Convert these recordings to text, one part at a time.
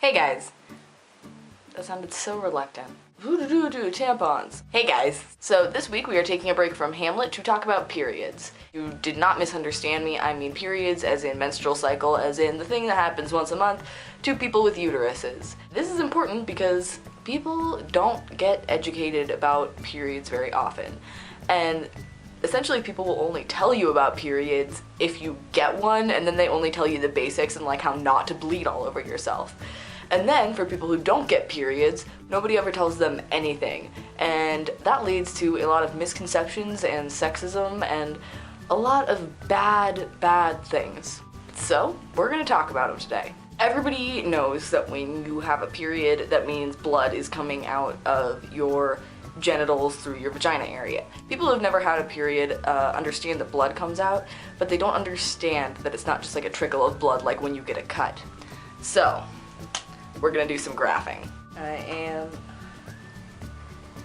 Hey guys. That sounded so reluctant. Tampons. Hey guys. So this week we are taking a break from Hamlet to talk about periods. You did not misunderstand me. I mean periods as in menstrual cycle, as in the thing that happens once a month to people with uteruses. This is important because people don't get educated about periods very often. And essentially people will only tell you about periods if you get one, and then they only tell you the basics and like how not to bleed all over yourself. And then for people who don't get periods, nobody ever tells them anything. And that leads to a lot of misconceptions and sexism and a lot of bad things. So we're gonna talk about them today. Everybody knows that when you have a period, that means blood is coming out of your genitals through your vagina area. People who have never had a period understand that blood comes out, but they don't understand that it's not just like a trickle of blood like when you get a cut. So we're gonna do some graphing. I am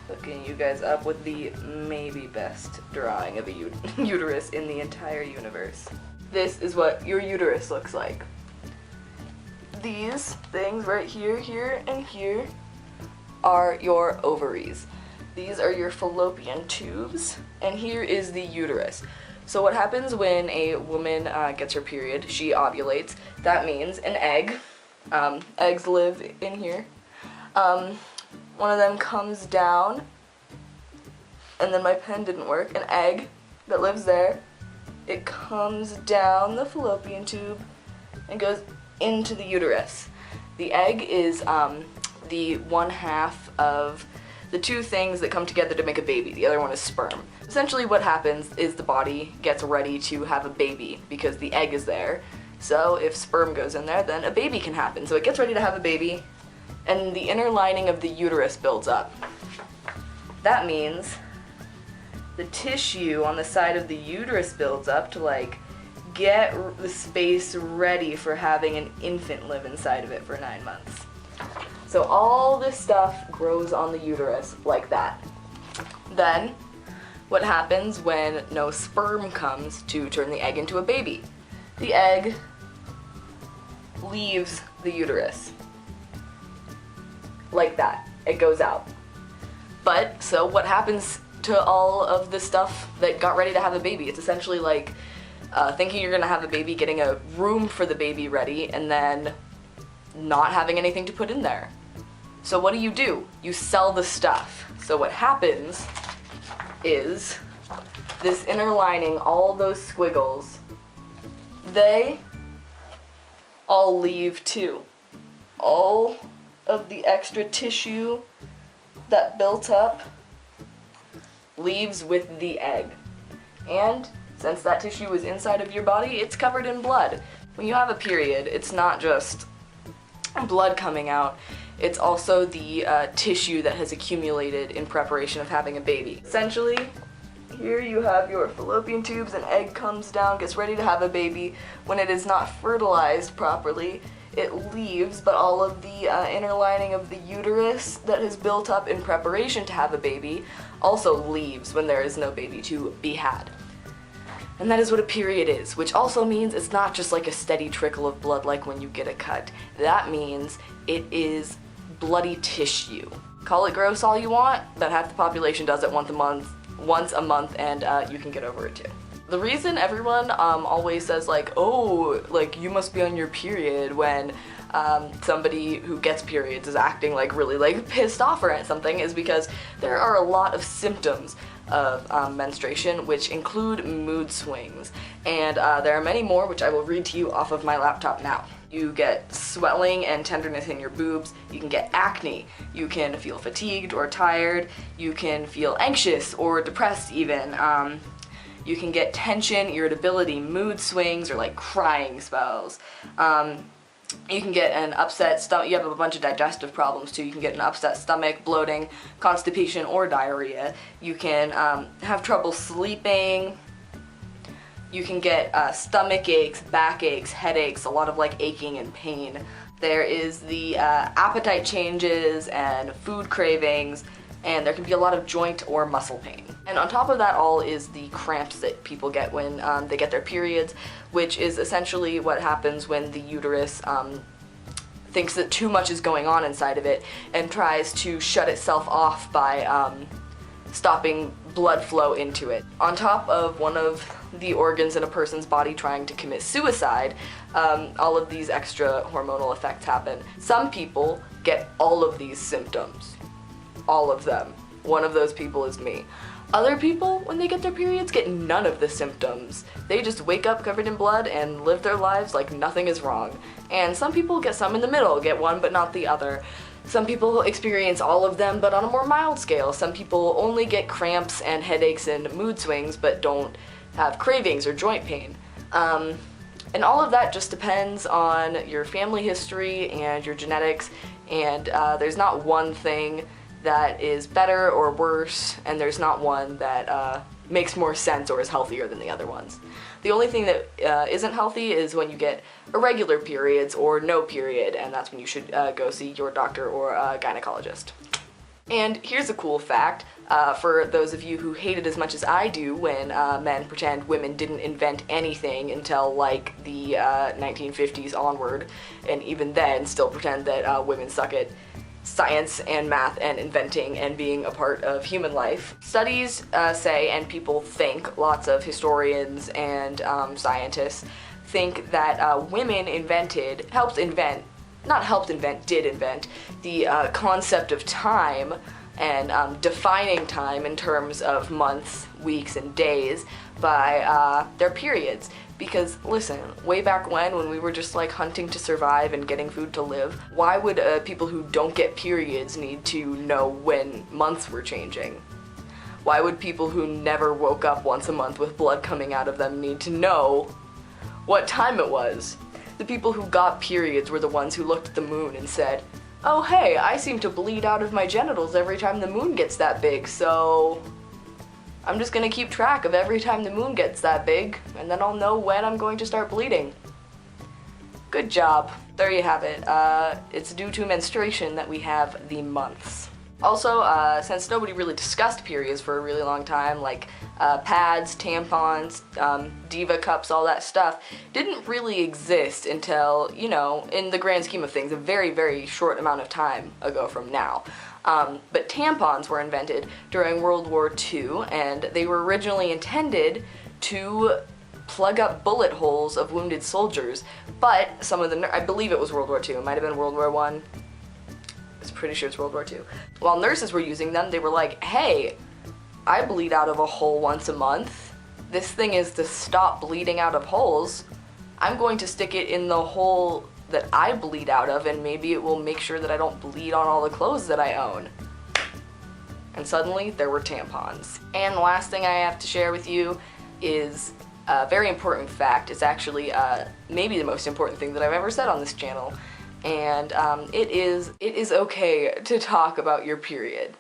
hooking you guys up with the maybe best drawing of a uterus in the entire universe. This is what your uterus looks like. These things right here, here, and here are your ovaries. These are your fallopian tubes, and here is the uterus. So what happens when a woman gets her period, she ovulates, that means an egg. Eggs live in here. One of them comes down, and then my pen didn't work. An egg that lives there, it comes down the fallopian tube and goes into the uterus. The egg is the one half of the two things that come together to make a baby. The other one is sperm. Essentially what happens is the body gets ready to have a baby because the egg is there. So if sperm goes in there, then a baby can happen. So it gets ready to have a baby, and the inner lining of the uterus builds up. That means the tissue on the side of the uterus builds up to like get the space ready for having an infant live inside of it for 9 months. So all this stuff grows on the uterus like that. Then what happens when no sperm comes to turn the egg into a baby? The egg leaves the uterus. Like that. It goes out. But, so what happens to all of the stuff that got ready to have a baby? It's essentially like thinking you're gonna have a baby, getting a room for the baby ready, and then not having anything to put in there. So what do? You sell the stuff. So what happens is this inner lining, all those squiggles, they all leave too. All of the extra tissue that built up leaves with the egg. And since that tissue is inside of your body, it's covered in blood. When you have a period, it's not just blood coming out, it's also the tissue that has accumulated in preparation of having a baby. Essentially, here you have your fallopian tubes, an egg comes down, gets ready to have a baby. When it is not fertilized properly, it leaves, but all of the inner lining of the uterus that has built up in preparation to have a baby also leaves when there is no baby to be had. And that is what a period is, which also means it's not just like a steady trickle of blood like when you get a cut. That means it is bloody tissue. Call it gross all you want, but half the population does it once a month, and you can get over it too. The reason everyone always says like, oh, like you must be on your period when somebody who gets periods is acting like really like pissed off or at something is because there are a lot of symptoms of menstruation which include mood swings, and there are many more which I will read to you off of my laptop now. You get swelling and tenderness in your boobs, you can get acne, you can feel fatigued or tired, you can feel anxious or depressed even, you can get tension, irritability, mood swings, or like crying spells. You can get an upset stomach. You have a bunch of digestive problems too. You can get an upset stomach, bloating, constipation, or diarrhea. You can have trouble sleeping. You can get stomach aches, back aches, headaches, a lot of like aching and pain. There is the appetite changes and food cravings, and there can be a lot of joint or muscle pain. And on top of that all is the cramps that people get when they get their periods, which is essentially what happens when the uterus thinks that too much is going on inside of it and tries to shut itself off by stopping blood flow into it. On top of one of the organs in a person's body trying to commit suicide, all of these extra hormonal effects happen. Some people get all of these symptoms. All of them. One of those people is me. Other people, when they get their periods, get none of the symptoms. They just wake up covered in blood and live their lives like nothing is wrong. And some people get some in the middle, get one but not the other. Some people experience all of them, but on a more mild scale. Some people only get cramps and headaches and mood swings, but don't have cravings or joint pain. And all of that just depends on your family history and your genetics, and there's not one thing that is better or worse, and there's not one that makes more sense or is healthier than the other ones. The only thing that isn't healthy is when you get irregular periods or no period, and that's when you should go see your doctor or a gynecologist. And here's a cool fact, for those of you who hate it as much as I do when men pretend women didn't invent anything until like the 1950s onward, and even then still pretend that women suck at science and math and inventing and being a part of human life. Studies say, and people think, lots of historians and scientists think that women did invent the concept of time and defining time in terms of months, weeks, and days by their periods. Because listen, way back when we were just like hunting to survive and getting food to live, why would people who don't get periods need to know when months were changing? Why would people who never woke up once a month with blood coming out of them need to know what time it was? The people who got periods were the ones who looked at the moon and said, "Oh hey, I seem to bleed out of my genitals every time the moon gets that big, so I'm just gonna keep track of every time the moon gets that big, and then I'll know when I'm going to start bleeding." Good job. There you have it. It's due to menstruation that we have the months. Also, since nobody really discussed periods for a really long time, like pads, tampons, Diva cups, all that stuff, didn't really exist until, you know, in the grand scheme of things, a very, very short amount of time ago from now. But tampons were invented during World War II, and they were originally intended to plug up bullet holes of wounded soldiers, but some of the, I believe it was World War II, it might have been World War I, I was pretty sure it's World War II. While nurses were using them, they were like, hey, I bleed out of a hole once a month. This thing is to stop bleeding out of holes. I'm going to stick it in the hole that I bleed out of, and maybe it will make sure that I don't bleed on all the clothes that I own. And suddenly, there were tampons. And the last thing I have to share with you is a very important fact. It's actually maybe the most important thing that I've ever said on this channel. And it is okay to talk about your period.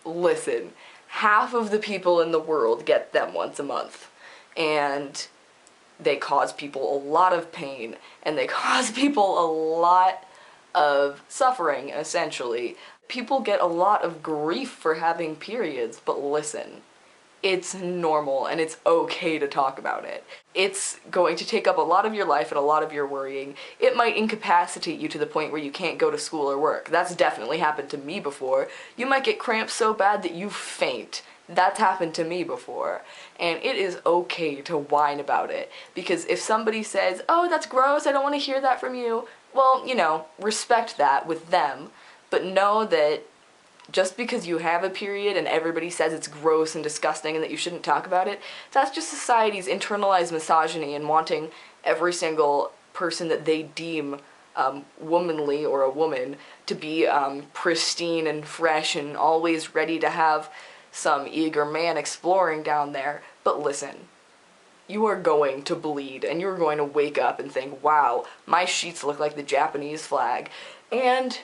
Listen, half of the people in the world get them once a month, and they cause people a lot of pain, and they cause people a lot of suffering, essentially. People get a lot of grief for having periods, but listen, it's normal and it's okay to talk about it. It's going to take up a lot of your life and a lot of your worrying. It might incapacitate you to the point where you can't go to school or work. That's definitely happened to me before. You might get cramps so bad that you faint. That's happened to me before. And it is okay to whine about it. Because if somebody says, "Oh, that's gross, I don't want to hear that from you," well, you know, respect that with them. But know that just because you have a period and everybody says it's gross and disgusting and that you shouldn't talk about it, that's just society's internalized misogyny and wanting every single person that they deem womanly or a woman to be pristine and fresh and always ready to have some eager man exploring down there. But listen, you are going to bleed, and you're going to wake up and think, wow, my sheets look like the Japanese flag. And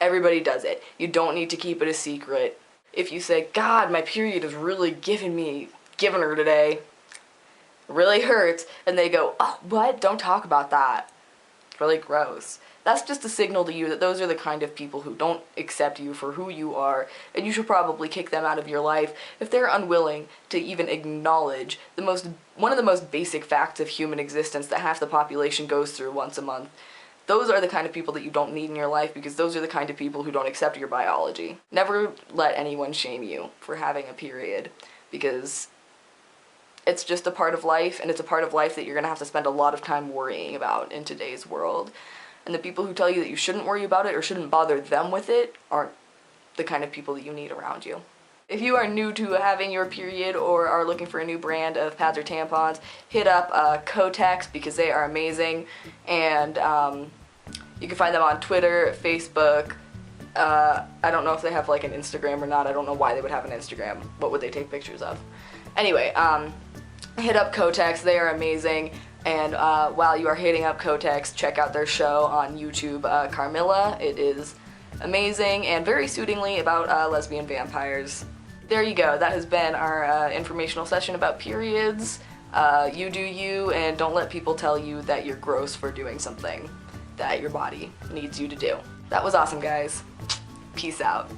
everybody does it. You don't need to keep it a secret. If you say, God, my period is really giving her today, it really hurts, and they go, oh, what? Don't talk about that. It's really gross. That's just a signal to you that those are the kind of people who don't accept you for who you are, and you should probably kick them out of your life if they're unwilling to even acknowledge one of the most basic facts of human existence that half the population goes through once a month. Those are the kind of people that you don't need in your life, because those are the kind of people who don't accept your biology. Never let anyone shame you for having a period, because it's just a part of life, and it's a part of life that you're gonna have to spend a lot of time worrying about in today's world. And the people who tell you that you shouldn't worry about it or shouldn't bother them with it aren't the kind of people that you need around you. If you are new to having your period or are looking for a new brand of pads or tampons, hit up Kotex, because they are amazing, and you can find them on Twitter, Facebook. I don't know if they have like an Instagram or not. I don't know why they would have an Instagram. What would they take pictures of? Anyway, hit up Kotex. They are amazing. And while you are hitting up Kotex, check out their show on YouTube, Carmilla. It is amazing and very soothingly about lesbian vampires. There you go. That has been our informational session about periods. You do you, and don't let people tell you that you're gross for doing something that your body needs you to do. That was awesome, guys. Peace out.